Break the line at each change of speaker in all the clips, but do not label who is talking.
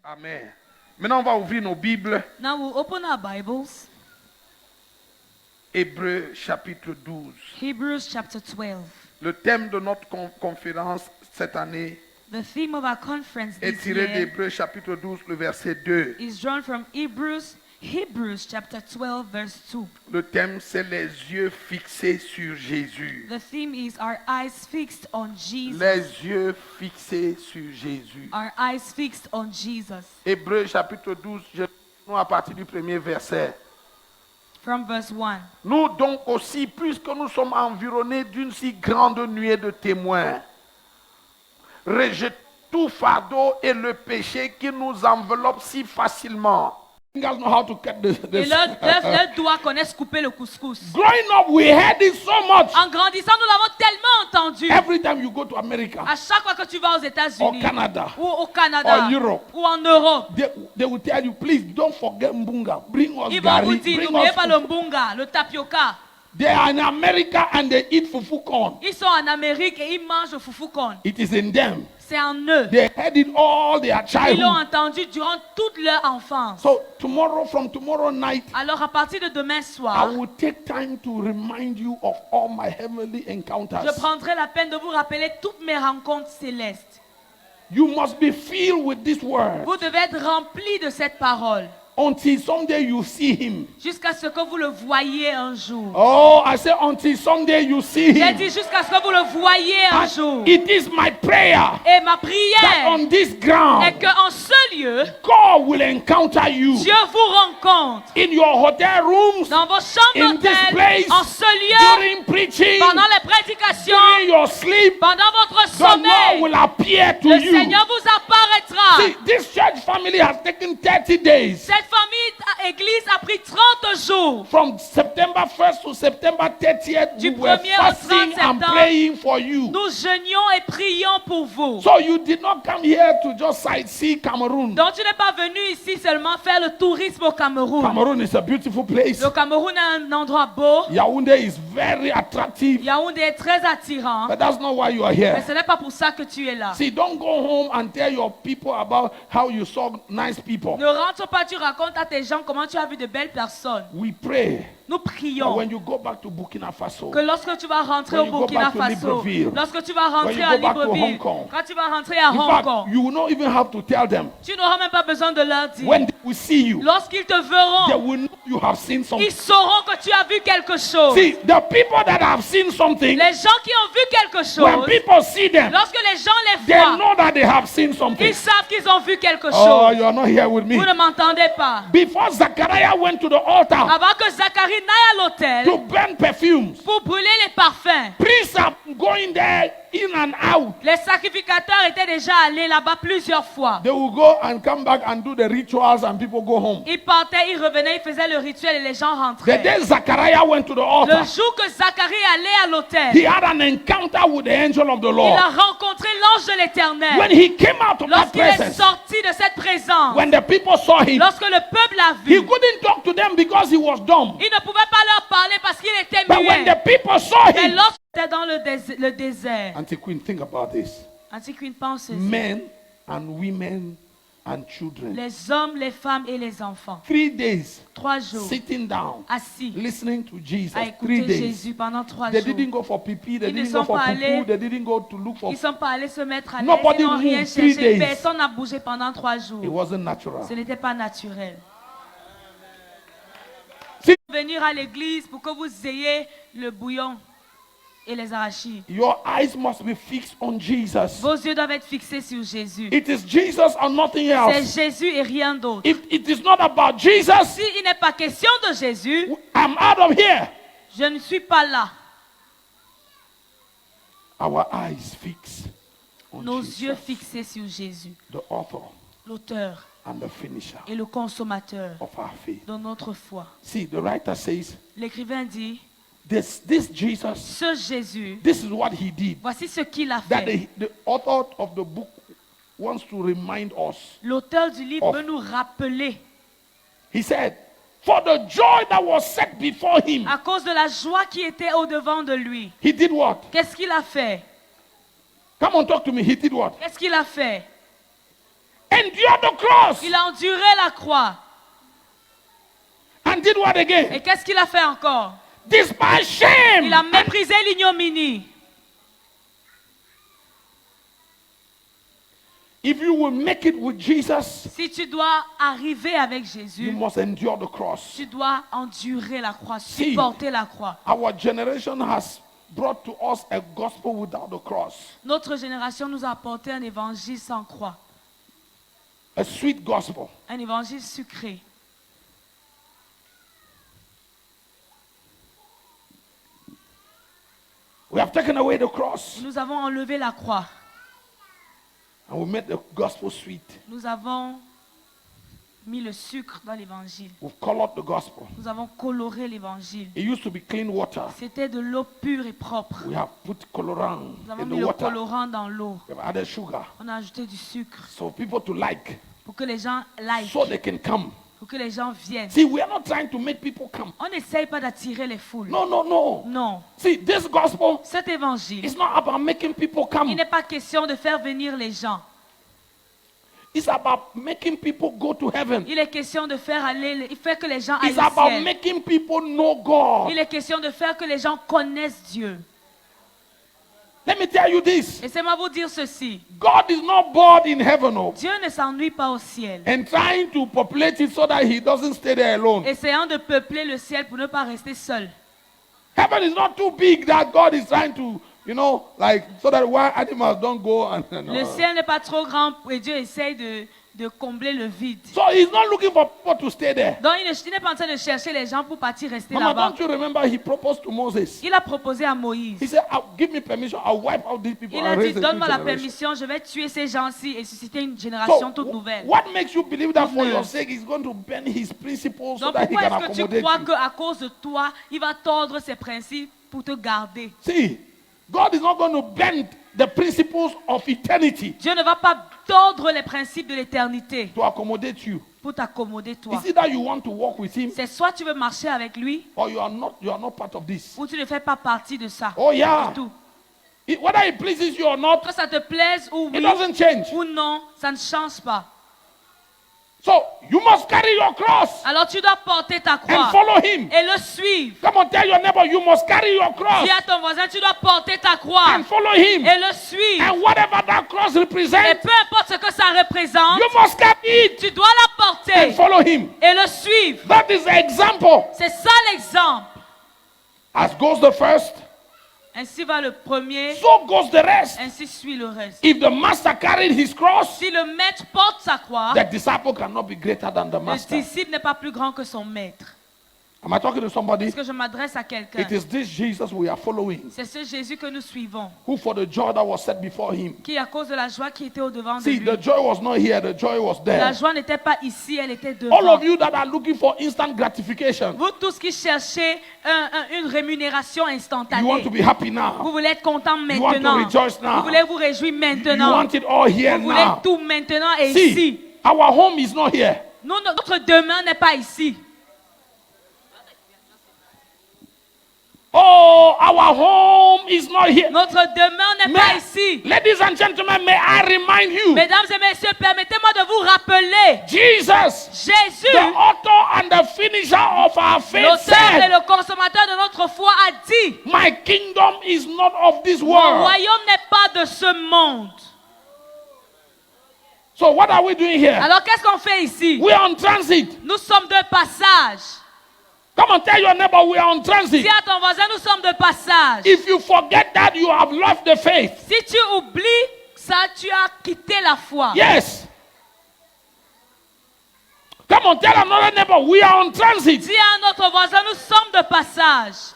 Amen. Maintenant, on va ouvrir nos Bibles.
Now we'll open our Bibles.
Hébreux chapitre 12.
Hebrews chapter 12.
Le thème de notre conférence cette année
The theme of our conference
est
this
tiré
year
d'Hébreux chapitre 12, le verset 2.
is drawn from Hebrews chapter 12 verse 2.
Le thème, c'est les yeux fixés sur Jésus.
The theme is our eyes fixed on Jesus.
Les yeux fixés sur Jésus.
Our eyes fixed on Jesus.
Hébreux chapitre 12, je nous à partir du premier verset.
From verse 1.
Nous donc aussi, puisque nous sommes environnés d'une si grande nuée de témoins, rejetons tout fardeau et le péché qui nous enveloppe si facilement. You guys know how to cut
Et
this.
leurs doigts connaissent couper le couscous.
Growing up, we heard it so much.
En grandissant, nous l'avons tellement entendu.
Every time you go to America
À chaque fois que tu vas aux
or
États-Unis
Canada,
ou au Canada
or Europe,
ou en Europe,
they will tell you, please don't forget Mbunga. Bring us
ils vont vous
gari.
dire,
Bring
n'oubliez
us
pas le
fufu.
mbunga, le tapioca.
They are in America and they eat fufu corn.
Ils sont en Amérique et ils mangent le fufu corn.
It is in them.
C'est en eux.
They had it all their
Ils l'ont
childhood.
entendu durant toute leur enfance.
So from tomorrow night,
Alors à partir de demain
I
soir,
will take time to remind you of all my heavenly encounters.
je prendrai la peine de vous rappeler toutes mes rencontres célestes.
You must be filled with this word
Vous devez être remplis de cette parole
until someday you see him.
jusqu'à ce que vous le voyez un jour.
Oh, I say until someday you see
J'ai
him.
dit jusqu'à ce que vous le voyez un
And
jour.
it is my prayer
Et ma
that
prière
on this
est
ground,
qu'en ce lieu,
God will encounter you
Dieu vous rencontre
in your hotel rooms,
dans vos chambres
in this
d'hôtel,
place,
en ce lieu,
during preaching,
pendant les prédications,
during your sleep.
pendant votre
The Lord
sommeil.
will appear to
Le
you.
Seigneur vous apparaîtra.
See, this church family has taken 30 days.
Cette église a pris 30 jours.
From September 1st to September 30th, we
Du
were
1er au 30
fasting and
septembre,
praying for you.
Nous jeûnions et prions pour vous.
So you did not come here to just sightsee Cameroon.
Donc tu n'es pas venu ici seulement faire le tourisme au Cameroun.
Cameroon is a beautiful place.
Le Cameroun est un endroit beau.
Yaoundé is very attractive.
Yaoundé est très attirant.
But that's not why you are
Mais
here.
ce n'est pas pour ça que tu es là.
See, don't go home and tell your people about how you saw nice people.
Ne rentre pas, tu racontes à tes gens comment tu as vu de belles personnes.
We pray
Nous
that
prions
when you go back to Burkina Faso,
que lorsque tu vas rentrer
When
au
you go
Burkina
back to
Faso,
Libreville,
lorsque tu vas
when
rentrer
you
à
go back to
Libreville,
Hong Kong,
quand tu vas rentrer à
in
Hong
fact,
Kong,
you will not even have to tell them.
tu n'auras même pas besoin de leur dire.
When they will see you,
Lorsqu'ils te
they
verront,
will know you have seen something.
ils sauront que tu as vu quelque chose.
See, the people that have seen something,
Les gens qui ont vu quelque
when
chose,
people see them,
lorsque les gens les
they
voient,
know that they have seen something.
ils savent qu'ils ont vu quelque
Oh,
chose.
you are not here with me.
Vous ne m'entendez pas.
Before Zachariah went to the altar
Avant que Zacharie n'aille à l'autel
to burn perfumes,
pour brûler les parfums,
priests are going there in and out.
les sacrificateurs étaient déjà allés là-bas plusieurs fois.
They will go and come back and do the rituals and people go home.
Ils partaient, ils revenaient, ils faisaient le rituel et les gens
The
rentraient.
day Zachariah went to the
Le
altar,
jour que Zacharie allait à
he
l'autel,
had an encounter with the angel of the
il
Lord.
a rencontré l'ange de
When
l'Éternel.
he came out of that
Lorsqu'il est
presence,
sorti de cette présence,
when the people saw him,
lorsque le peuple l'a
he
vu,
couldn't talk to them because he was dumb.
il ne pouvait pas leur parler parce qu'il était
But when the
muet.
people saw
Mais
him,
lorsqu'il était dans le désert,
Auntie Queen, think about this.
Antiquine pense ceci.
Men and women and children.
Les hommes, les femmes et les enfants.
3 days
3 jours
sitting down,
assis
listening to Jesus.
à
3
écouter
days.
Jésus pendant 3
They
jours.
didn't go for pipi, they
Ils ne
didn't
sont
go for
pas
pupu,
allés.
they didn't go to look for.
Ils ne sont pas allés se mettre à l'aise.
Nobody
Ils n'ont rien
moved 3
cherché.
days.
Personne n'a bougé pendant 3
It
jours.
wasn't natural.
Ce n'était pas naturel.
See,
Venir à l'église pour que vous ayez le bouillon et les arachides.
your eyes must be fixed on Jesus.
Vos yeux doivent être fixés sur Jésus.
It is Jesus and nothing
C'est
else.
Jésus et rien d'autre.
If it is not about Jesus,
S'il n'est pas question de Jésus,
I'm out of here.
je ne suis pas là.
Our eyes fixed on
Nos
Jesus,
yeux fixés sur Jésus,
the author
l'auteur
and the finisher
et le consommateur
of our faith.
de notre foi.
See, the writer says,
L'écrivain dit,
this Jesus,
ce Jésus,
this is what he did.
voici ce qu'il a
That
fait.
the author of the book wants to remind us.
L'auteur du livre
Of-
veut nous rappeler,
He said, for the joy that was set before him,
à cause de la joie qui était au-devant de lui.
he did what?
Qu'est-ce qu'il a fait?
Come on, talk to me. He did what?
Qu'est-ce qu'il a fait?
endured the cross.
Il a enduré la croix.
And did what
Et
again?
qu'est-ce qu'il a fait encore?
Despise shame.
Il a méprisé l'ignominie.
If you will make it with Jesus,
Si tu dois arriver avec
you
Jésus,
must endure the cross.
tu dois endurer la croix,
Si.
supporter la croix.
Our generation has brought to us a gospel without the cross.
Notre génération nous a apporté un évangile sans croix,
A sweet gospel.
un évangile sucré.
We have taken away the cross
Nous avons enlevé la croix.
and we made the gospel sweet.
Nous avons mis le sucre dans l'évangile.
We've colored the gospel.
Nous avons coloré l'évangile.
It used to be clean water.
C'était de l'eau pure et propre.
We have put colorant
Nous avons
in
mis
the
le
water.
colorant dans l'eau.
We have added sugar.
On a ajouté du sucre
So people to like,
pour que les gens like,
so they can come.
pour que les gens viennent.
See, we are not trying to make people come.
On n'essaye pas d'attirer les foules.
No, no, no.
Non.
See, this gospel
Cet évangile,
is not about making people
il
come.
n'est pas question de faire venir les gens.
It's about making people go to heaven.
Il est question de faire aller, il fait que les gens aillent
It's
au
about
ciel.
making people know God.
Il est question de faire que les gens connaissent Dieu.
Let me tell you this.
Laissez-moi vous dire ceci.
God is not bored in heaven, oh,
Dieu ne s'ennuie pas au ciel.
and trying to populate it so that he doesn't stay there alone.
Essayant de peupler le ciel pour ne pas rester seul.
Heaven is not too big that God is trying to, like, so that wild animals don't go and
Le ciel n'est pas trop grand et Dieu essaye de combler le vide.
So he's not looking for people to stay there.
Donc il n'est pas en train de chercher les gens pour partir rester
Mama,
là-bas.
don't you remember he proposed to Moses?
Il a proposé à
He
Moïse.
said, give me permission, I'll wipe out these people
Il
and
a dit,
raise a new
donne-moi la
generation.
permission, je vais tuer ces gens-ci et susciter une génération toute nouvelle.
What makes you believe that for
Neuve.
your sake he's going to bend his principles so
Donc
that he
pourquoi
can
est-ce que tu
accommodate
crois
you?
qu'à cause de toi, il va tordre ses principes pour te garder?
See, God is not going to bend the principles of eternity
Dieu ne va pas tordre les principes de l'éternité
to accommodate you.
pour t'accommoder toi.
Is it that you want to walk with him
C'est soit tu veux marcher avec lui
or you are not part of this?
ou tu ne fais pas partie de ça.
Oh yeah.
C'est tout.
Whether it pleases you or not,
Que ça te plaise ou
it
oui
doesn't change.
ou non, ça ne change pas.
So you must carry your cross
Alors tu dois porter ta
and
croix
follow him.
et le suivre.
Come on, tell your neighbor you must carry your cross
Dis à ton voisin, tu dois porter ta croix
and follow him.
et le suivre.
And whatever that cross
Et
represents,
peu importe ce que ça représente,
you must carry it
tu dois la
and
porter
follow him.
et le suivre.
That is the example.
C'est ça l'exemple.
As goes the first,
Ainsi va le premier,
so goes the rest.
ainsi suit le reste.
If the master carried his cross,
Si le maître porte sa croix,
the disciple cannot be greater than the
le
master.
disciple n'est pas plus grand que son maître.
Am I talking to somebody?
Est-ce que je m'adresse à quelqu'un?
It is this Jesus we are following,
C'est ce Jésus que nous suivons,
who for the joy that was set before him.
qui à cause de la joie qui était au devant de
See,
lui.
the joy was not here, the joy was
La
there.
joie n'était pas ici, elle était
All
devant.
of you that are looking for instant gratification,
Vous tous qui cherchez une rémunération
you want
instantanée,
to be happy
vous
now.
voulez être content
You want to
maintenant.
rejoice now.
Vous voulez vous réjouir
You
maintenant.
want it all here
Vous voulez
now.
tout maintenant et
See,
ici.
our home is not here.
Nous, notre demain n'est pas ici.
Oh, our home is not here.
Notre demeure n'est pas ici.
Ladies and gentlemen, may I remind you,
Mesdames et messieurs, permettez-moi de vous rappeler,
Jesus,
Jésus,
the author and the finisher of our faith,
l'auteur et
said,
le consommateur de notre foi, a dit,
my kingdom is not of this
mon
world.
royaume n'est pas de ce monde.
So what are we doing here?
Alors qu'est-ce qu'on fait ici?
We are on transit.
Nous sommes de passage.
Come on, tell your neighbor we are on transit.
Dis à ton voisin, nous sommes de passage.
If you forget that, you have left the faith.
Si tu oublies ça, tu as quitté la foi.
Yes. Come on, tell another neighbor we are on transit.
Dis à notre voisin, nous sommes de passage.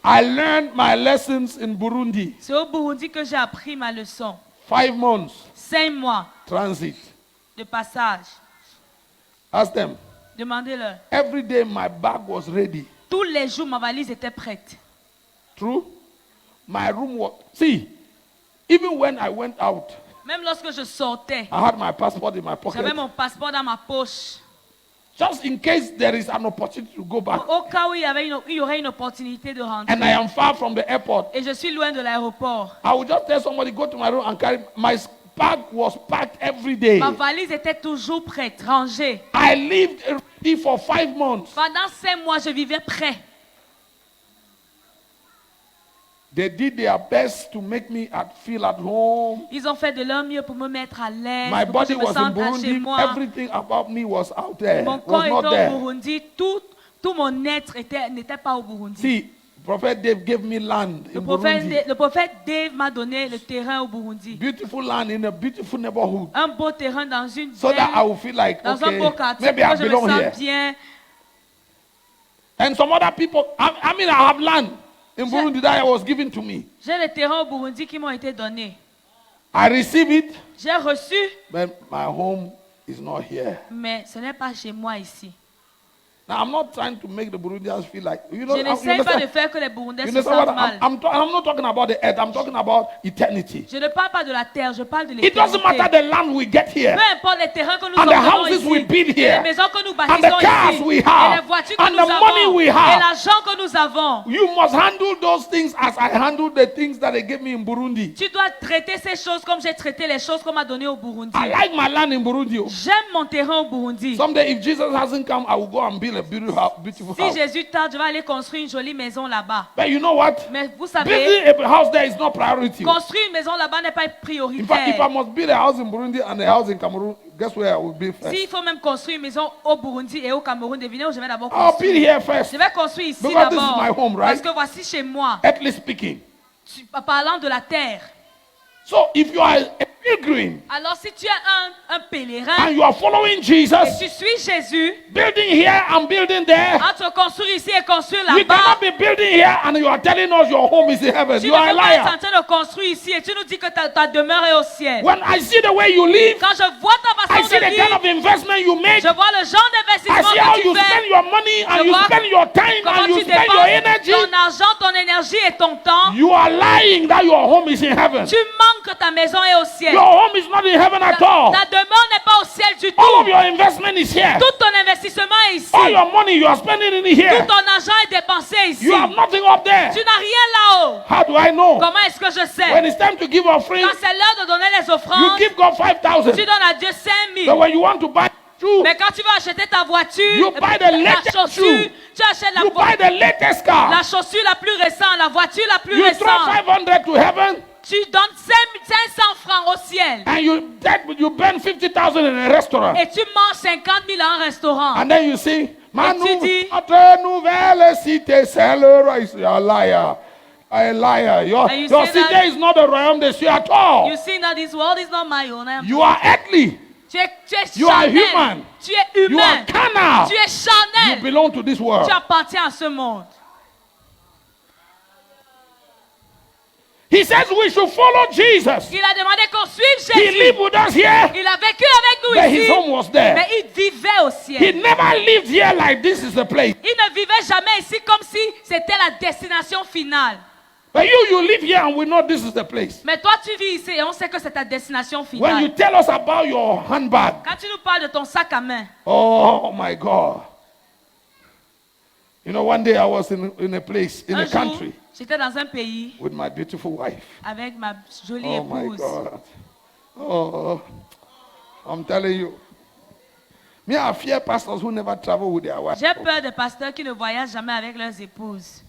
I learned my lessons in Burundi.
C'est au Burundi que j'ai appris ma leçon.
5 months
5 mois
transit.
de passage.
Ask them.
Demandez-leur.
Every day my bag was ready.
Tous les jours, ma valise était prête.
True? My room was. See, even when I went out,
Même lorsque je sortais,
I had my passport in my pocket.
j'avais mon passeport dans ma poche.
Just in case there is an opportunity to go back.
Au cas où il y aurait une opportunité de rentrer.
And I am far from the airport.
Et je suis loin de l'aéroport.
I will just tell somebody, go to my room and carry my bag was packed every day.
Ma valise était toujours prête, rangée.
I lived ready for 5 months.
Pendant 5 mois, je vivais prêt.
They did their best to make me feel at home.
Ils ont fait de leur mieux pour me mettre à l'aise,
My
pour que je
body
me
was in
sente à chez
Burundi.
moi.
Everything about me was out there.
Mon
Was
corps
not
était au
there.
Burundi. Tout mon être n'était pas au Burundi.
See, Prophet Dave gave me land in Burundi.
Le prophète Dave m'a donné le terrain au Burundi.
Beautiful land in a beautiful neighborhood.
Un beau terrain dans une
So that I
belle,
will feel like,
dans un beau
okay,
quartier,
maybe
pour
I
que je me
belong here.
sente bien.
And some other people, I mean, I have land in Burundi that was given to me.
J'ai les terrains au Burundi qui m'ont été donnés.
I receive it,
J'ai reçu,
but my home is not here.
mais ce n'est pas chez moi ici.
Now, I'm not trying to make the Burundians feel like, you know,
Je
you
n'essaie pas de
understand,
faire que les Burundais
you
se
understand what
sentent mal.
I'm not talking about the earth, I'm talking about eternity.
Je ne parle pas de la terre, je parle de
It doesn't matter
l'éternité.
the land we get here,
Peu importe les terrains que nous
and the
obtenons
houses
ici,
we build
et
here,
les maisons que nous
and
bâtissons
the cars
ici,
we
et
have,
les voitures que
and
nous
the money
avons,
we
et
have.
l'argent que nous avons.
You must handle those things as I handled the things that they gave me in Burundi.
Tu dois traiter ces choses comme j'ai traité les choses qu'on m'a données au Burundi.
I like my land in Burundi.
J'aime mon terrain au Burundi.
Someday, if Jesus hasn't come, I will go and build a beautiful
Si
house.
Jésus tarde, je vais aller construire une jolie maison là-bas.
But you know what?
Mais vous savez,
Building a house there is not priority.
construire une maison là-bas n'est pas
In fact, if I
prioritaire.
must build a house in Burundi and a house in Cameroon, guess where I will be first?
S'il faut même construire une maison au Burundi et au Cameroun, devinez où je vais d'abord
I'll build
construire.
here first.
Je vais construire ici
Because this is
d'abord.
my home, right?
Parce que voici chez moi,
Earthly speaking.
parlant de la terre.
So if you are a pilgrim
Alors si tu es un pèlerin
and you are following
et
Jesus,
tu suis Jésus,
building here and building there,
entre construire ici et construire
you
là-bas,
cannot be building here and you are telling us your home is in heaven.
tu
You
ne
are a
peux pas être en
liar.
train de construire ici et tu nous dis que ta demeure est au ciel.
When I see the way you live,
Quand je vois ta
I
façon
see
de
the kind of
vivre,
investment you make.
je vois le genre
I
d'investissement
see how
que
you
tu
spend
fais,
your money and
Je
you
vois
spend your time
comment
and you
tu
spend your
dépenses
energy.
ton argent, ton énergie et ton temps.
You are lying that your home is in heaven.
Tu manques que ta maison est au ciel.
Your home is not in heaven at all.
Ta demeure n'est pas au ciel du
All of
tout.
your investment is here.
Tout ton investissement est ici.
All your money you are spending in
Tout
here.
ton argent est dépensé ici.
You have nothing up there.
Tu n'as rien là-haut.
How do I know?
Comment est-ce que je
When
sais?
it's time to give offering,
Quand c'est l'heure de donner les
you
offrandes,
give God 5,000.
tu donnes à Dieu 5
But
000.
when you want to buy shoe,
Mais quand tu veux acheter ta voiture,
You buy the
la
latest
chaussure,
shoe.
tu achètes
you buy the latest car.
la chaussure la plus récente, la voiture la plus
You throw
récente.
500 to heaven
Tu donnes 500 francs au ciel.
and you burn 50,000 in a restaurant.
Et tu manges 50 000 à un restaurant.
And then you see,
tu dis-
notre nouvelle cité, c'est le royaume. You're a liar. A liar. Your
And you
your
say
city
that-
is not the royaume des cieux at all.
You see that this world is not my own.
You are earthly.
Tu es
You are
charnel.
human.
Tu es
You
humain.
are carnal.
Tu es charnel.
You belong to this world.
Tu appartiens à ce monde.
He says we should follow Jesus.
Il a demandé qu'on suive
He lived
Jésus.
with us here,
Il a vécu avec
but
nous
his
ici.
home was there.
Mais il vivait au
He
ciel.
never lived here like this is the place.
Il ne vivait jamais ici comme si c'était la destination finale.
But you live here and we know this is the place.
Mais toi, tu vis ici et on sait que c'est ta destination
When you
finale.
tell us about your handbag,
Quand tu nous parles de ton sac à main,
oh my God. You know, one day I was in a place, in
un
a
jour,
country,
j'étais dans un pays
with my beautiful wife.
avec ma jolie
Oh my
épouse.
God. Oh, I'm telling you. Me, I fear pastors who never travel with their wives.
J'ai peur des pasteurs qui ne voyagent jamais avec leurs épouses.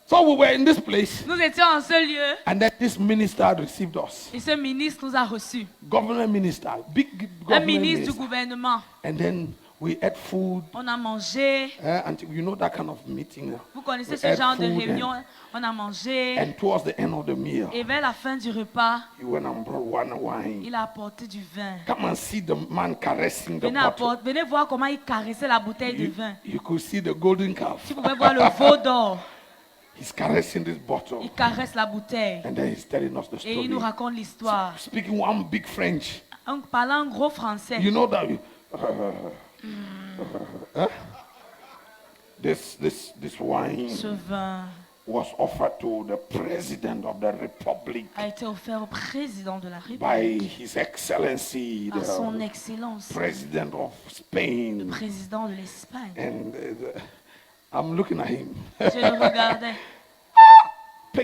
So we were in this place,
Nous étions en ce lieu
and then this minister received us.
et ce ministre nous a reçus.
Government minister, big
Un
government
ministre du
minister.
gouvernement.
And then we ate food.
On a mangé.
And you know that kind of meeting.
Vous connaissez
We
ce
ate
genre de
food
réunion. On a mangé.
And towards the end of the meal,
Et vers la fin du repas,
he went and brought one wine.
il a apporté du vin.
Come and see the man caressing the bottle.
Venez voir comment il caressait la bouteille de vin.
You could see the golden calf.
Tu pouvais voir le veau d'or.
He's caressing this bottle.
Il caresse la bouteille.
And then he's telling us the
Et il nous
story.
raconte l'histoire.
Speaking one big French.
En parlant un gros français.
You know that huh? This wine
Ce vin
was offered to the president of the republic
a été offert au président de la
by
République.
His Excellency,
Par son
the
excellence.
president of
Le
Spain.
président de l'Espagne.
And I'm looking at him.
Je le regardais.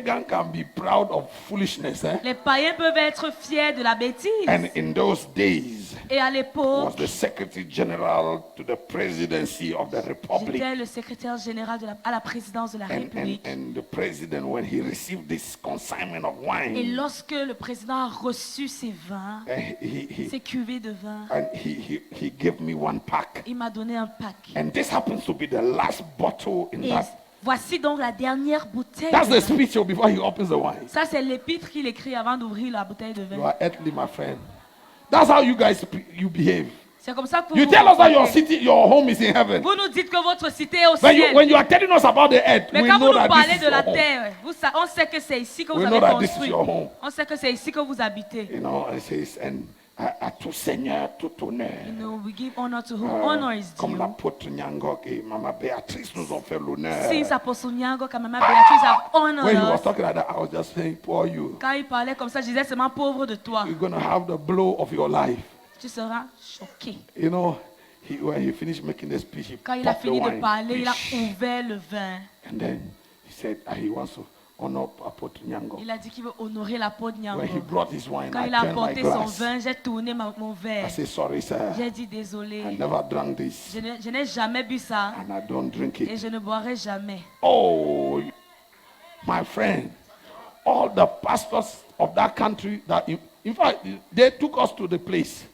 pagan can be proud of foolishness.
Les païens peuvent être fiers de la bêtise.
And in those days,
Et à
was
l'époque,
the Secretary General to the presidency of the Republic.
j'étais le secrétaire général à la présidence de la République.
And the president, when he received this consignment of
Et
wine,
lorsque le président a reçu ses vins, ses cuvées de vin,
he gave me one pack.
il m'a donné un pack.
And this happens to be the last bottle in
Et
that.
voici donc la dernière bouteille.
That's
de
the
vin.
speech before he opens the wine.
Ça, c'est l'épître qu'il écrit avant d'ouvrir la bouteille de
You
vin.
are earthly, my friend. That's how you guys you behave.
C'est comme ça que vous
You
vous
tell us that your
comportez.
city, your home is in heaven.
Vous nous dites que votre cité est au
When
ciel.
you are telling us about the earth,
Mais
we
quand vous
know
nous
that
parlez
this is
de
your
la
home.
terre, on sait que c'est ici que vous
We
avez
know that this is
construit.
your home.
On sait que c'est ici que vous habitez.
You know, it says, and à tout Seigneur, tout honneur.
You know, we give honor to whom honor is
Comme
due.
l'apôtre Nyangok et Maman Béatrice nous ont fait l'honneur.
Since Apostle Nyango, quand Maman Beatrice a honored
When he was
us,
talking like that, I was just saying, poor you.
quand il parlait comme ça, je disais seulement pauvre de toi.
You're going to have the blow of your life.
Tu seras choqué.
You know, when he finished making the speech, he
Quand il a
popped the
fini de
wine.
parler, il a ouvert le vin.
And then he said he wants to honor apôtre Nyango.
Il a dit qu'il veut honorer l'apôtre
When he
Nyango.
brought his wine,
Quand
I
il a
turned my
apporté son
glass.
vin, j'ai tourné mon
I
verre.
said, sorry, sir.
J'ai dit désolé.
I never drank this.
Je n'ai jamais bu ça
And I don't drink
et
it.
je ne boirai jamais.
Oh, my friend, all the pastors of that country, in fact, they took us to the place.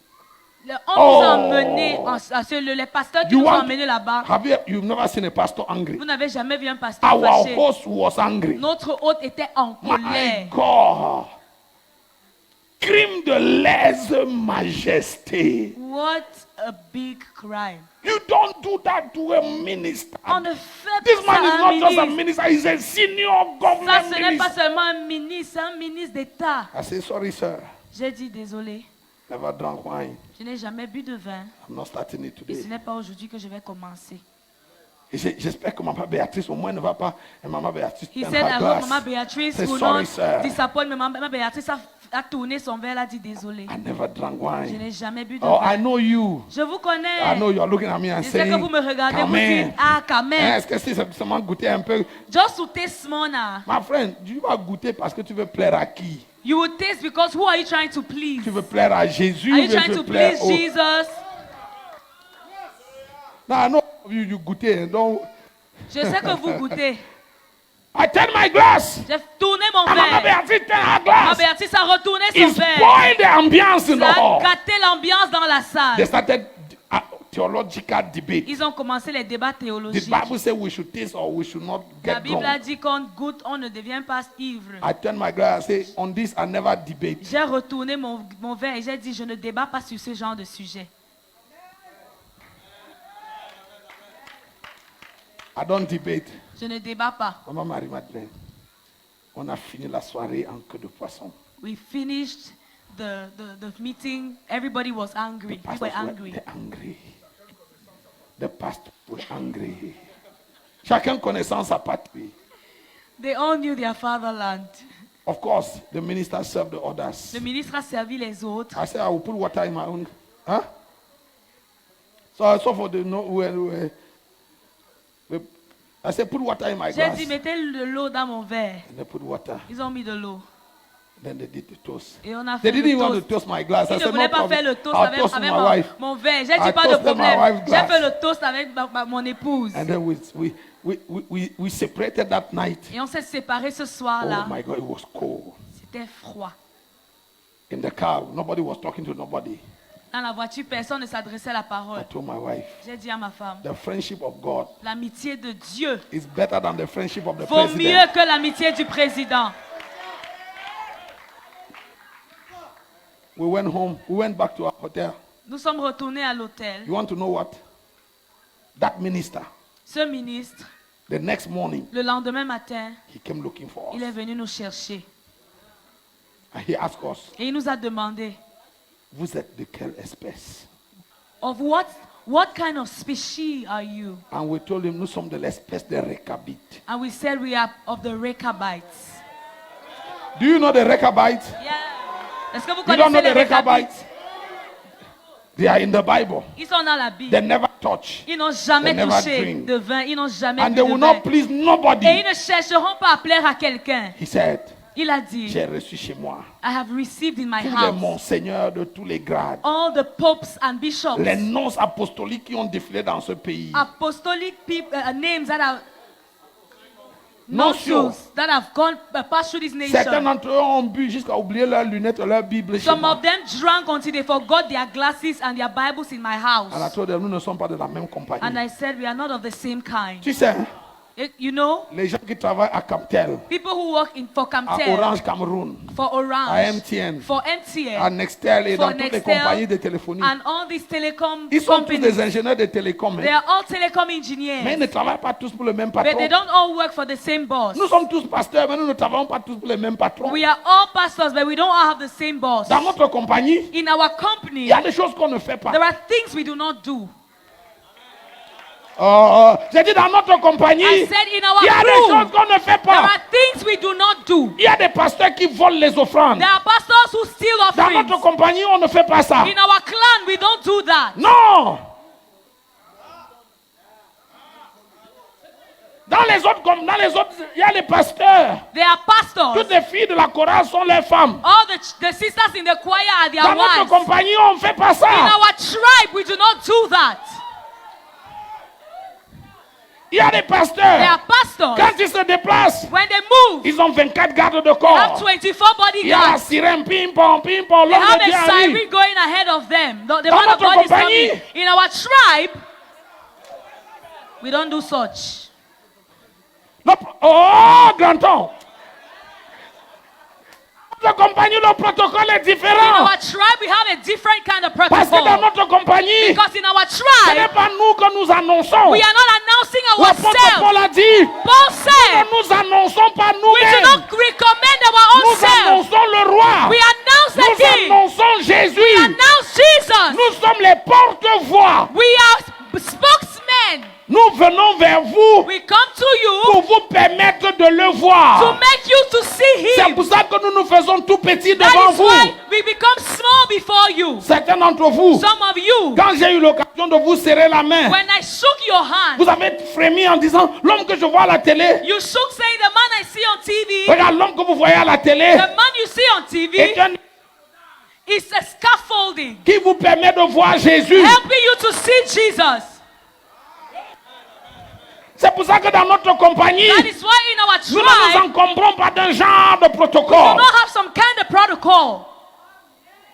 On nous a emmenés, les pasteurs qui
You
nous ont
want-
emmenés là-bas.
You've never seen a pastor angry?
Vous n'avez jamais vu un pasteur
Our
fâché.
host was angry.
Notre hôte était en
My
colère.
God. Crime de lèse-majesté.
What a big crime.
You don't do that to a minister.
On ne fait
This
pas
man is
ça à
not
un
just a
ministre.
minister, he's a senior
Ça,
government
ce n'est pas
minister.
seulement un ministre, c'est un ministre d'État.
I say, sorry, sir.
J'ai dit désolé.
Never drank wine.
Je n'ai jamais bu de vin.
I'm not starting it
Et
today.
ce n'est pas aujourd'hui que je vais commencer.
He said, j'espère que Maman Béatrice, au moins, ne va pas. Et Maman Béatrice,
He
turn
said,
her
I hope
glass.
Maman Beatrice
Say,
will
sorry,
not
sir.
disappoint. Mais Maman Beatrice a tourné son verre, elle a dit désolé.
I never drank
Je
wine.
n'ai jamais bu de
Oh,
vin.
I know you.
Je vous connais.
I know you're looking at me and
Je sais que
saying,
vous me regardez, vous
Amen.
dites, ah, quand même.
Est-ce que c'est seulement goûter un peu?
Just to taste small now.
Ma friend, tu vas goûter parce que tu veux plaire à qui?
You will taste because who are you trying to please?
Tu veux plaire à Jésus
Are
ou
you
bien
trying
tu
to
veux plaire
please
au...
Jesus?
No, I know you goûter. Don't...
Je sais que vous goûtez.
I turn my glass.
J'ai tourné mon
And Maman
verre.
Béatrice turn her
Ma
glass.
Béatrice a retourné son
It
verre.
spoiled the ambiance in the
Ça a
hall.
gâté l'ambiance dans la
They
salle.
started theological debate.
Ils ont commencé les débats
The
théologiques.
Bible says we should taste or we should not
La
get
Bible a
drunk.
dit qu'on goûte, on ne devient pas ivre.
I turn my glass and say, on this I never debate.
J'ai retourné mon verre et j'ai dit, je ne débat pas sur ce genre de sujet.
I don't debate.
Je ne débat pas.
Maman Marie-Madeleine, on a fini la soirée en queue de poisson.
We finished the meeting. Everybody was angry. We were angry.
They're angry. The pastor was angry. Chacun connaissant sa patrie.
They all knew their fatherland.
Of course, the minister served the others.
Le ministre a servi les autres.
I said, I will put water in my own. Huh? So I saw for the no. I said, put water in my
J'ai
glass.
dit, mettez de l'eau dans mon verre.
And they put water.
Ils ont mis de l'eau.
Then they did the toast.
Et on a
They
fait
didn't
le
even want to
toast.
toast my glass.
Ils
I
ne
said,
voulaient
no
pas faire
problem.
le toast
I'll
avec
toast
avec
my wife.
mon verre. J'ai
I
dit pas de
toasted my
problème.
wife's
J'ai
glass.
fait le toast avec mon épouse.
And then we separated that night.
Et on s'est séparés ce
Oh
soir-là.
my God, it was cold.
C'était froid.
In the car, nobody was talking to nobody.
Dans la voiture, personne ne s'adressait à la
I
parole.
told my wife,
J'ai dit à ma femme,
the friendship of God
l'amitié de Dieu
is better than the friendship of the
vaut mieux
president.
que l'amitié du président.
We went home. We went back to our hotel.
Nous sommes retournés à l'hôtel.
You want to know what? That minister,
Ce ministre,
the next morning,
le lendemain matin,
he came looking for
il est
us.
venu nous chercher.
And he asked us,
Et il nous a demandé,
vous êtes de quelle espèce?
of what kind of species are you?
And we told him, nous sommes de l'espèce de Rechabite.
And we said we are of the Rechabites.
Do you know the Rechabite?
Yeah. Est-ce que vous
You don't know
connaissez
the
les Rechabites?
Rechabites? They are in the Bible.
Ils sont dans la Bible.
They never touch.
Ils n'ont jamais
They never
touché
drink.
de vin. Ils n'ont jamais
And
bu
they
de
will
vin.
not please
Et
nobody.
ils ne chercheront pas à plaire à quelqu'un.
He said,
Il a dit,
j'ai reçu chez moi
I have received in my
tous les
house
monseigneurs de tous les grades,
all the popes and bishops,
les noms apostoliques qui ont défilé dans ce pays.
apostolic names that are
Notions.
notions that have gone passed through this
Certains
nation.
d'entre eux ont bu jusqu'à oublier leurs lunettes et leur Bible chez
Some
moi.
of them drank until they forgot their glasses and their Bibles in my
And I
house.
told them, nous ne sommes pas de la même
And
compagnie.
I said, we are not of the same kind.
Tu sais,
You know,
les gens qui travaillent à Camtel,
people who work for
à
Camtel,
Orange Cameroun,
for
à
Orange,
MTN,
for
à
MTN,
Nextel et
for
dans toutes les
Nextel,
compagnies de téléphonie.
and all these telecom
Ils sont tous
companies.
des ingénieurs de télécom.
They
Hein.
are all telecom
Mais ils
engineers,
ne travaillent pas tous pour le même
but
patron.
they don't all work for the same boss.
Nous sommes tous pasteurs, mais nous ne travaillons pas tous pour le même patron.
We are all pastors, but we don't all have the same boss.
Dans notre compagnie,
In our
il
company,
y a des choses qu'on ne fait pas.
there are things we do not do.
J'ai dit dans notre compagnie,
I said in our
il y a des
crew,
choses qu'on ne fait
there
pas.
are things we do not do.
Il y a des pasteurs qui volent les offrandes.
There are pastors who steal
Dans
offerings.
notre compagnie, on ne fait pas ça.
In our clan, we don't do that.
Non. Dans les autres, il y a les pasteurs.
There are pastors.
Toutes les filles de la chorale sont les femmes.
All the sisters in the choir are their
Dans notre
wives.
compagnie, on ne fait pas
In
ça.
our tribe, we do not do that.
Il y a des
There
pasteurs.
are pastors.
Quand ils se déplacent,
When they move,
ils ont 24 gardes de
they have
corps.
24
Il y a la
bodyguards.
sirène, ping-pong, ping-pong,
They
l'homme
have
de Dieu
a
arrive.
siren going ahead of them. The
Dans
man of
notre
God is
compagnie.
coming. In our tribe, we don't do such.
Oh, grand-on. Notre compagnie, le protocole est
In
différent.
our tribe, we have a different kind of
Parce que dans
protocol.
notre compagnie,
Because in our
ce n'est
tribe,
pas nous que nous annonçons.
we are not announcing
L'apôtre
ourselves.
Paul a dit,
Paul said,
nous annonçons pas
we do
nous-mêmes.
not recommend our own
Nous
self.
annonçons le roi.
We announce the
Nous
king.
annonçons Jésus.
Announce Jesus.
Nous sommes les porte-voix.
We are spokesmen.
Nous venons vers vous
We come to you
pour vous permettre de le
to
voir.
make you to see
C'est
him.
pour ça que nous nous faisons tout petits
That
devant
is
vous.
why we become small before you.
Certains d'entre vous,
Some of you,
quand j'ai eu l'occasion de vous serrer la main,
when I shook your hand,
vous avez frémi en disant, l'homme que je vois à la télé,
you shook saying, the man I see on TV,
regarde l'homme que vous voyez à la télé,
the man you see on TV,
est un
is a scaffolding,
qui vous permet de voir Jésus.
helping you to see Jesus.
C'est pour ça que dans notre compagnie,
That is why in our
nous ne nous
tribe,
encombrons pas d'un genre de
we do
protocole.
not have some kind of protocol.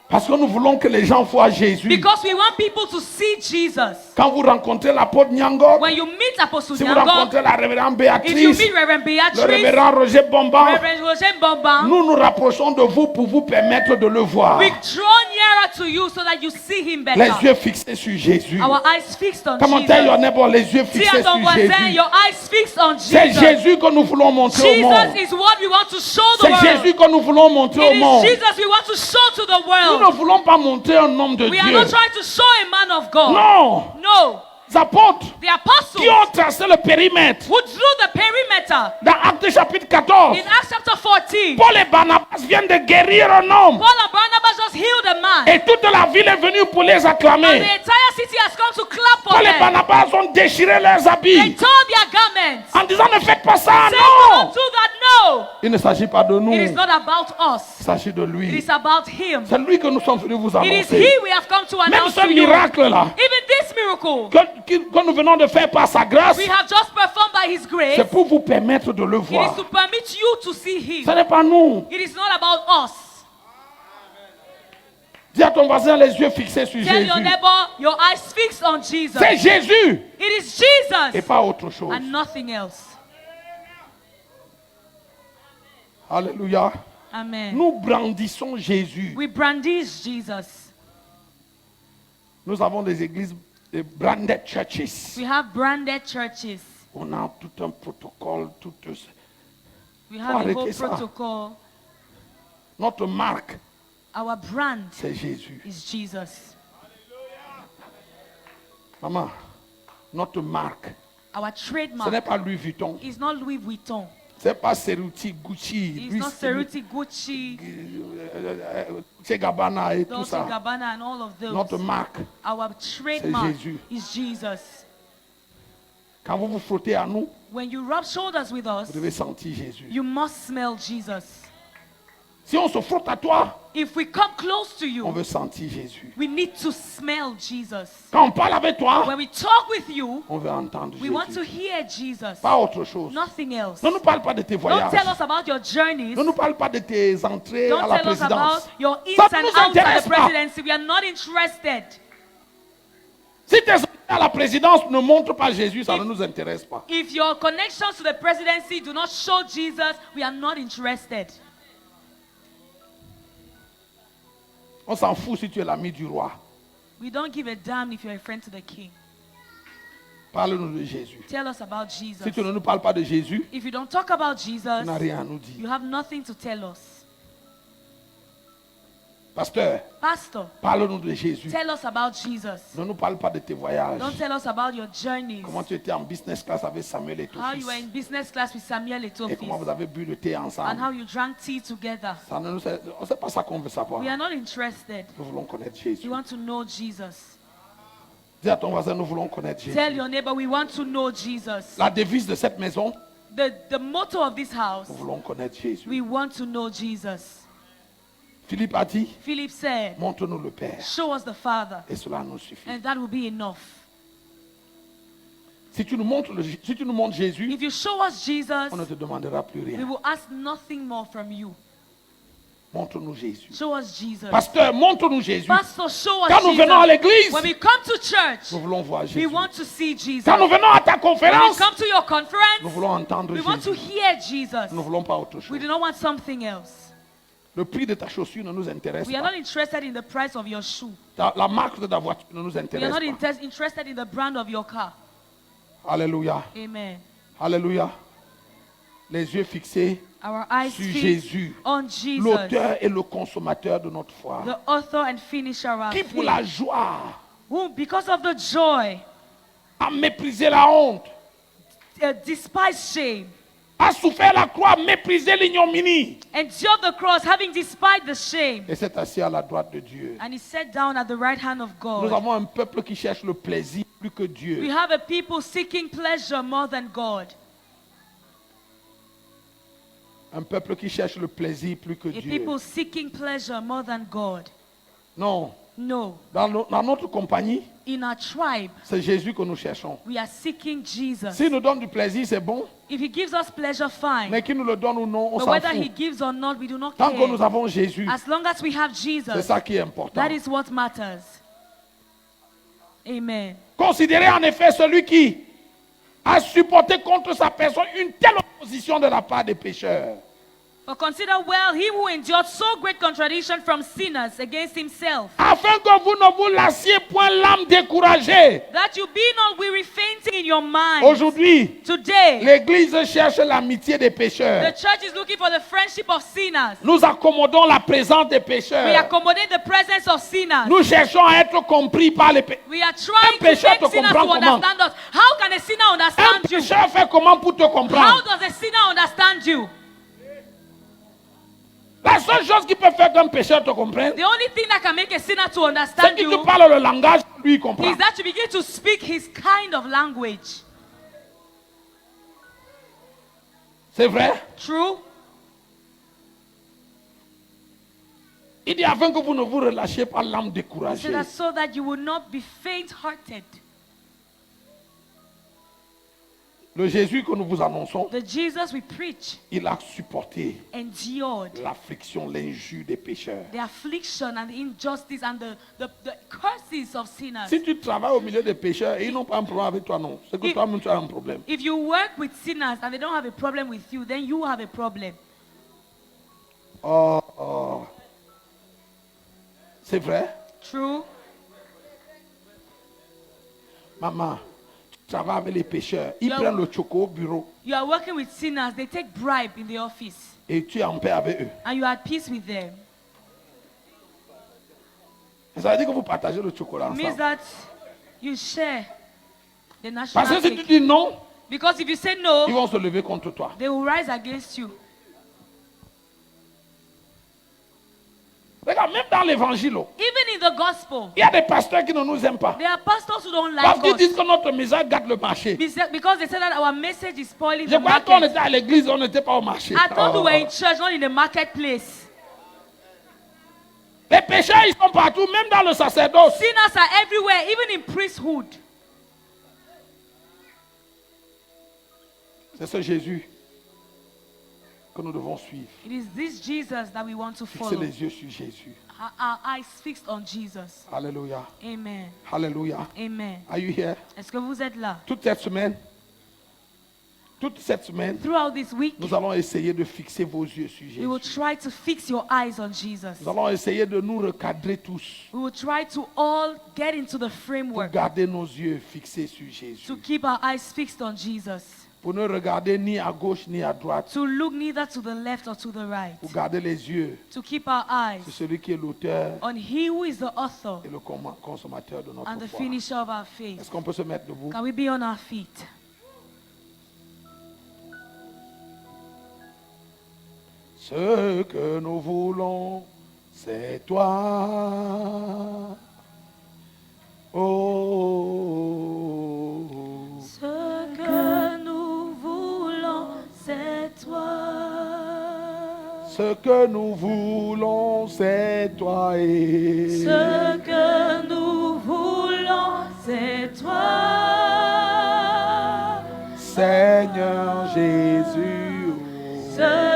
Parce que nous voulons que les gens voient Jésus.
Because we want people to see Jesus.
Quand vous rencontrez l'apôtre Nyangor,
When you meet Apostle
si vous
Nyangor,
rencontrez la révérende
if you
Béatrice,
meet Reverend
le
Beatrice,
révérend Roger Bomban,
Reverend Roger Bombam,
nous nous rapprochons de vous pour vous permettre de le voir.
we draw nearer to you so that you see him
Les
better.
yeux fixés sur Jésus.
Our eyes fixed on
Comment tell your
Jesus.
neighbor, les yeux
See
fixés
à ton
sur
voisin,
Jésus.
your eyes fixed on
C'est
Jesus.
Jésus que nous voulons montrer au monde.
Jesus is what we want to show the
C'est
world.
Jésus que nous voulons montrer au
It
monde.
is Jesus we want to show to the
Nous ne
world.
voulons pas montrer un homme de
We are
Dieu.
not trying to show a man of God.
Non.
No.
Les apôtres
The apostles
qui ont tracé le périmètre.
who drew the perimeter
Dans Actes chapitre 14,
in Acts chapter 14.
Paul et Barnabas viennent de guérir un homme.
Paul and Barnabas just healed a man.
Et toute la ville est venue pour les
And the
acclamer.
entire city has come to clap for
Paul et
them.
Barnabas ont déchiré leurs
They
habits
tore their garments.
en disant ne faites pas ça,
Say,
non.
don't do that, no.
Il ne s'agit pas de nous,
It is
il
not about us.
s'agit de
It
lui.
is about him.
C'est lui que nous sommes venus vous
It is
annoncer.
he we have come to
Même
announce
ce
to you.
miracle-là
Even this miracle
que nous venons de faire par sa grâce,
we have just performed by his grace.
c'est pour vous permettre de le
It is
voir.
to permit you to see
Ce
him.
n'est pas nous.
It is not about us.
Dis à ton voisin les yeux fixés sur
Tell
Jésus.
your neighbor, your eyes fixed on Jesus.
C'est Jésus
It is Jesus
et pas autre chose.
and nothing else.
Alléluia.
Amen.
Nous brandissons Jésus.
We brandish Jesus.
Nous avons des églises, des branded churches.
We have branded churches.
On a tout un protocole,
We have a whole
arrêter ça.
protocol.
Notre marque,
Our brand
c'est Jésus.
is Jesus.
Maman, notre marque,
Our
ce
trademark
n'est pas Louis Vuitton,
is not Louis Vuitton.
C'est pas Cerruti, Gucci,
It's
Louis-
not Cerruti, Gucci,
Dolce Gabbana et tout
Dolce
ça.
Gabbana, and all of
Notre
those.
marque.
Our trademark
Jésus.
is Jesus.
Quand vous vous frottez à nous,
When you rub shoulders with us,
vous devez sentir Jésus.
you must smell Jesus.
Si on se frotte à toi,
If we come close to
on
you,
veut sentir Jésus.
we need to smell Jesus.
Quand on parle avec toi,
When we talk with you,
on veut entendre
we want to
Jésus.
hear Jesus.
Pas autre chose.
Nothing else.
Ne nous parle pas de tes
Don't tell
voyages.
us about your journeys.
Ne nous parle pas de tes entrées à
Don't
la
tell us about
présidence.
your ins
Ça ne
and
nous
outs at
intéresse
the
pas.
presidency. We are not interested.
Si tes entrées à la présidence ne montrent pas Jésus, ça ne nous intéresse pas.
If your connections to the presidency do not show Jesus, we are not interested.
On s'en fout si tu es l'ami du roi.
We don't give a damn if you're a friend to the king.
Parle-nous de Jésus.
Tell us about Jesus.
Si tu ne nous parles pas de Jésus,
If you don't talk about
tu
Jesus,
n'as rien à nous dire.
you have nothing to tell us.
Pasteur,
Pastor,
parle-nous de Jésus.
tell us about Jesus.
Ne nous parle pas de tes voyages.
Don't tell us about your journeys.
Comment tu étais en business class avec Samuel et ton
How
fils.
you were in business class with Samuel
Et comment vous
Etofis.
avez bu le thé
And
ensemble.
how you drank tea together.
Ça ne nous, c'est pas ça qu'on veut savoir.
We are not interested.
Nous voulons connaître
We
Jésus.
want to know Jesus.
Dis à ton voisin, nous voulons connaître Jésus.
Tell your neighbor we want to know Jesus.
La devise de cette maison,
The motto of this house,
nous voulons connaître Jésus.
we want to know Jesus.
Philippe a dit,
Philip said,
montre-nous le Père.
show us the Father,
Et cela nous suffit.
and that will be enough.
Si tu nous montres, si tu nous montres Jésus,
If you show us Jesus,
on ne te demandera plus
we
rien.
will ask nothing more from you.
Montre-nous Jésus.
Show us Jesus.
Pasteur, montre-nous Jésus.
Pastor, show us
Quand nous venons à
Jesus.
l'église,
When we come to church,
nous voulons voir
we
Jésus.
want to see Jesus.
Quand nous venons à ta
When we
conférence,
come to your
nous
conference,
voulons entendre
we want to
Jésus.
hear Jesus.
Nous ne voulons pas autre
We
chose.
do not want something else.
Le prix de ta chaussure ne nous intéresse
We are
pas.
not interested in the price of your shoe.
La marque de ta voiture ne nous
We are
intéresse
not
pas.
interested in the brand of your car.
Alléluia.
Amen.
Alléluia. Les yeux fixés
Our eyes
sur
fixed
Jésus,
on Jesus,
l'auteur et le consommateur de notre foi.
the author and finisher of our
Qui pour la
faith,
joie
who, because of the joy,
a méprisé la honte,
despised shame,
a souffert la croix, méprisé l'ignominie
endured the cross, having despised the shame,
et s'est assis à la droite de Dieu.
and he sat down at the right hand of
Nous
God.
avons un peuple qui cherche le plaisir plus que
We
Dieu.
have a people seeking pleasure more than God,
Un peuple qui cherche le plaisir plus que
a
Dieu.
people seeking pleasure more than God.
Non.
No,
Dans notre compagnie,
in our tribe,
c'est Jésus que nous cherchons.
we are seeking Jesus.
S'il nous donne du plaisir, c'est bon.
If he gives us pleasure, fine.
Mais qu'il nous le donne ou non, on
But
s'en
whether he
fout.
gives or not, we do not
Tant que nous
care.
avons Jésus,
As long as we have
c'est
Jesus,
ça qui est important.
that is what matters. Amen.
Considérez en effet celui qui a supporté contre sa personne une telle opposition de la part des pécheurs.
But consider well him who endured so great contradiction from sinners against himself,
Afin que vous ne vous lassiez point l'âme découragée.
that you be not weary fainting in your mind.
Aujourd'hui,
Today,
l'Église cherche l'amitié des
the
pécheurs.
church is looking for the friendship of sinners.
Nous accommodons la présence des
We
pécheurs.
accommodate the presence of sinners.
Nous cherchons à être compris par les pécheurs.
We are trying
Un
to
pécheur
make
te
sinners
comprend
to
comment?
understand us. How can a sinner
Un
understand you?
pécheur fait comment pour te
How
comprendre?
does a sinner understand you?
La seule chose qui peut faire qu'un pécheur te comprenne,
The only thing that can make a sinner to
c'est
understand
qu'il te
you
parle le langage, lui il comprend.
is that you begin to speak his kind of language.
C'est vrai?
True?
Il dit afin que vous ne vous relâchiez pas l'âme
So
découragée.
that you will not be faint-hearted.
Le Jésus que nous vous annonçons,
The Jesus we preach
il a supporté
endured
l'affliction, l'injure des pécheurs.
the affliction and the injustice and the curses of sinners.
Si tu travailles au milieu des pécheurs et ils n'ont pas un problème avec toi, non. C'est que toi-même tu as un problème.
If you work with sinners and they don't have a problem with you, then you have a problem.
Oh. C'est vrai?
True?
Maman, tu travailles avec les pécheurs. Ils
Yeah.
prennent le choco au bureau
You are working with sinners, they take bribe in the office,
et tu es en paix avec eux.
and you are at peace with them.
Ça veut dire que vous partagez le chocolat
It means
ensemble.
that you share the
Parce
national
que si tu
cake.
dis non,
Because if you say
ils
no,
vont se lever contre toi.
they will rise against you.
Regarde, même dans l'évangile,
Even in the gospel,
il y a des pasteurs qui ne nous aiment pas.
there are pastors who don't
Parce
like
qu'ils disent
us.
que notre message gâte le marché.
Because they say that our message is spoiling
Je
the
crois qu'on
market.
était à l'église, on n'était pas au marché.
I thought we were in
Oh.
church, not in the marketplace.
Les pécheurs, ils sont partout, même dans le sacerdoce.
Sinners are everywhere, even in priesthood.
C'est ce Jésus que nous devons suivre.
It is this Jesus that we want to
Fixer
follow.
les yeux sur Jésus.
Our eyes fixed on Jesus.
Alléluia.
Amen.
Alléluia.
Amen.
Are you here?
Est-ce que vous êtes là?
Toute cette semaine,
Throughout this week,
nous allons essayer de fixer vos yeux sur
we will
Jésus.
try to fix your eyes on Jesus.
Nous allons essayer de nous recadrer tous
We will try to all get into the
pour
framework
garder nos yeux fixés sur Jésus.
to keep our eyes fixed on Jesus.
Pour ne regarder ni à gauche ni à droite.
To look neither to the left or to the right.
Pour garder les yeux
To keep our eyes
sur celui qui est l'auteur
on He who is the author
et le consommateur de
and
notre
the
foi.
finisher of our faith.
Est-ce qu'on peut se mettre debout?
Can we be on our feet?
Ce que nous voulons, c'est toi. Oh.
Ce que nous voulons, c'est toi.
Ce que nous voulons, c'est toi.
Ce que nous voulons, c'est toi.
Seigneur Jésus.
Ce